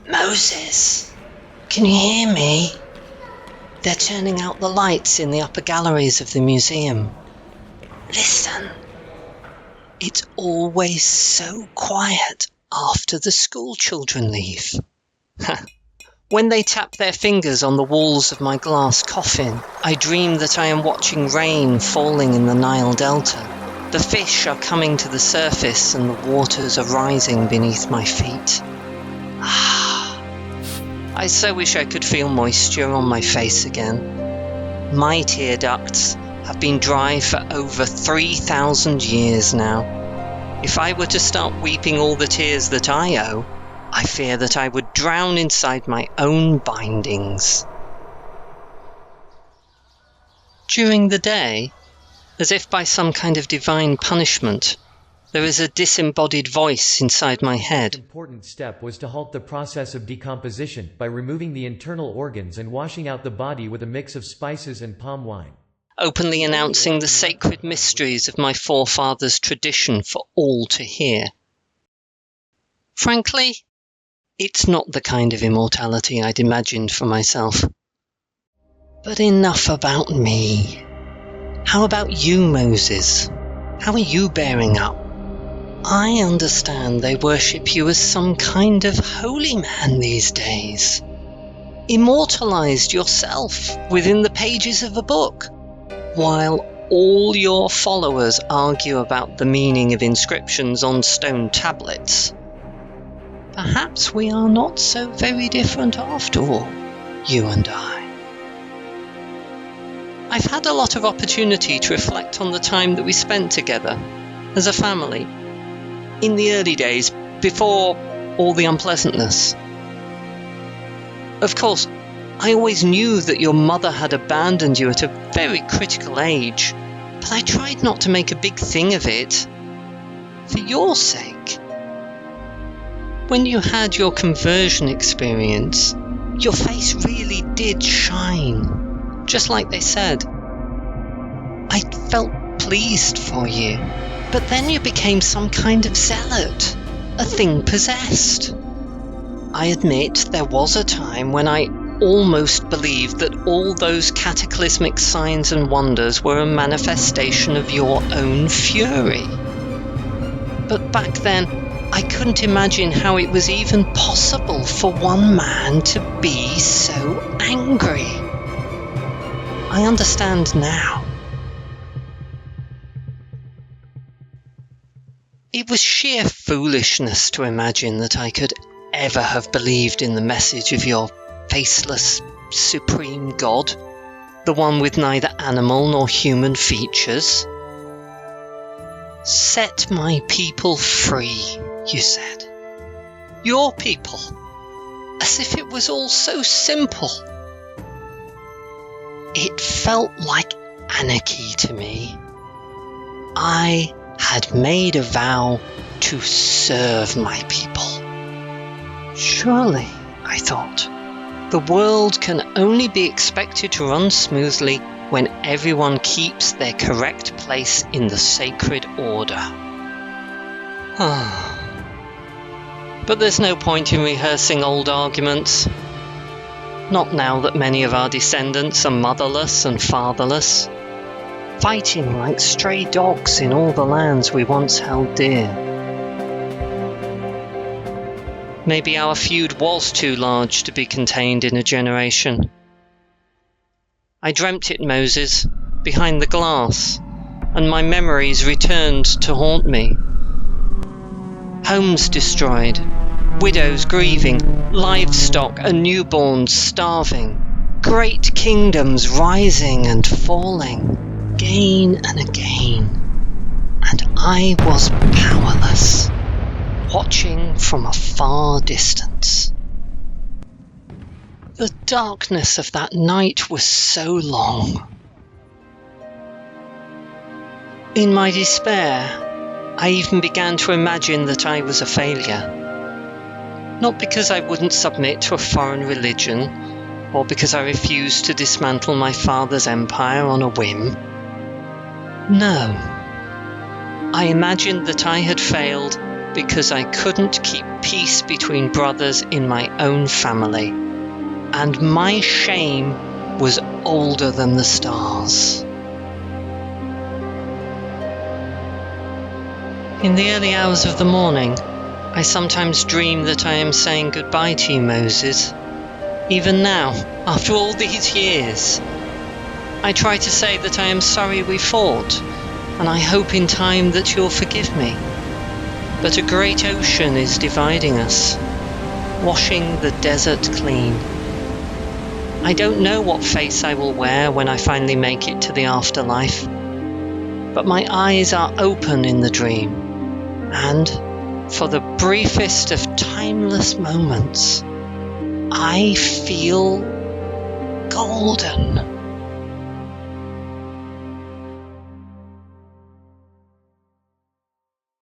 Moses, can you hear me? They're turning out the lights in the upper galleries of the museum. Listen. It's always so quiet after the school children leave. When they tap their fingers on the walls of my glass coffin, I dream that I am watching rain falling in the Nile Delta. The fish are coming to the surface and the waters are rising beneath my feet. I so wish I could feel moisture on my face again. My tear ducts have been dry for over 3,000 years now. If I were to start weeping all the tears that I owe, I fear that I would drown inside my own bindings. During the day, as if by some kind of divine punishment, there is a disembodied voice inside my head. The important step was to halt the process of decomposition by removing the internal organs and washing out the body with a mix of spices and palm wine, openly announcing the sacred mysteries of my forefathers' tradition for all to hear. Frankly, it's not the kind of immortality I'd imagined for myself. But enough about me. How about you, Moses? How are you bearing up? I understand they worship you as some kind of holy man these days. Immortalized yourself within the pages of a book, while all your followers argue about the meaning of inscriptions on stone tablets. Perhaps we are not so very different after all, you and I. I've had a lot of opportunity to reflect on the time that we spent together as a family in the early days, before all the unpleasantness. Of course, I always knew that your mother had abandoned you at a very critical age, but I tried not to make a big thing of it, for your sake. When you had your conversion experience, your face really did shine, just like they said. I felt pleased for you. But then you became some kind of zealot, a thing possessed. I admit there was a time when I almost believed that all those cataclysmic signs and wonders were a manifestation of your own fury. But back then, I couldn't imagine how it was even possible for one man to be so angry. I understand now. It was sheer foolishness to imagine that I could ever have believed in the message of your faceless, supreme God, the one with neither animal nor human features. Set my people free, you said. Your people. As if it was all so simple. It felt like anarchy to me. I had made a vow to serve my people. Surely, I thought, the world can only be expected to run smoothly when everyone keeps their correct place in the sacred order. But there's no point in rehearsing old arguments. Not now that many of our descendants are motherless and fatherless, fighting like stray dogs in all the lands we once held dear. Maybe our feud was too large to be contained in a generation. I dreamt it, Moses, behind the glass, and my memories returned to haunt me. Homes destroyed, widows grieving, livestock and newborns starving, great kingdoms rising and falling, again and again, and I was powerless, watching from a far distance. The darkness of that night was so long. In my despair, I even began to imagine that I was a failure. Not because I wouldn't submit to a foreign religion, or because I refused to dismantle my father's empire on a whim. No. I imagined that I had failed because I couldn't keep peace between brothers in my own family, and my shame was older than the stars. In the early hours of the morning, I sometimes dream that I am saying goodbye to you, Moses. Even now, after all these years, I try to say that I am sorry we fought, and I hope in time that you'll forgive me. But a great ocean is dividing us, washing the desert clean. I don't know what face I will wear when I finally make it to the afterlife, but my eyes are open in the dream, and for the briefest of timeless moments, I feel golden.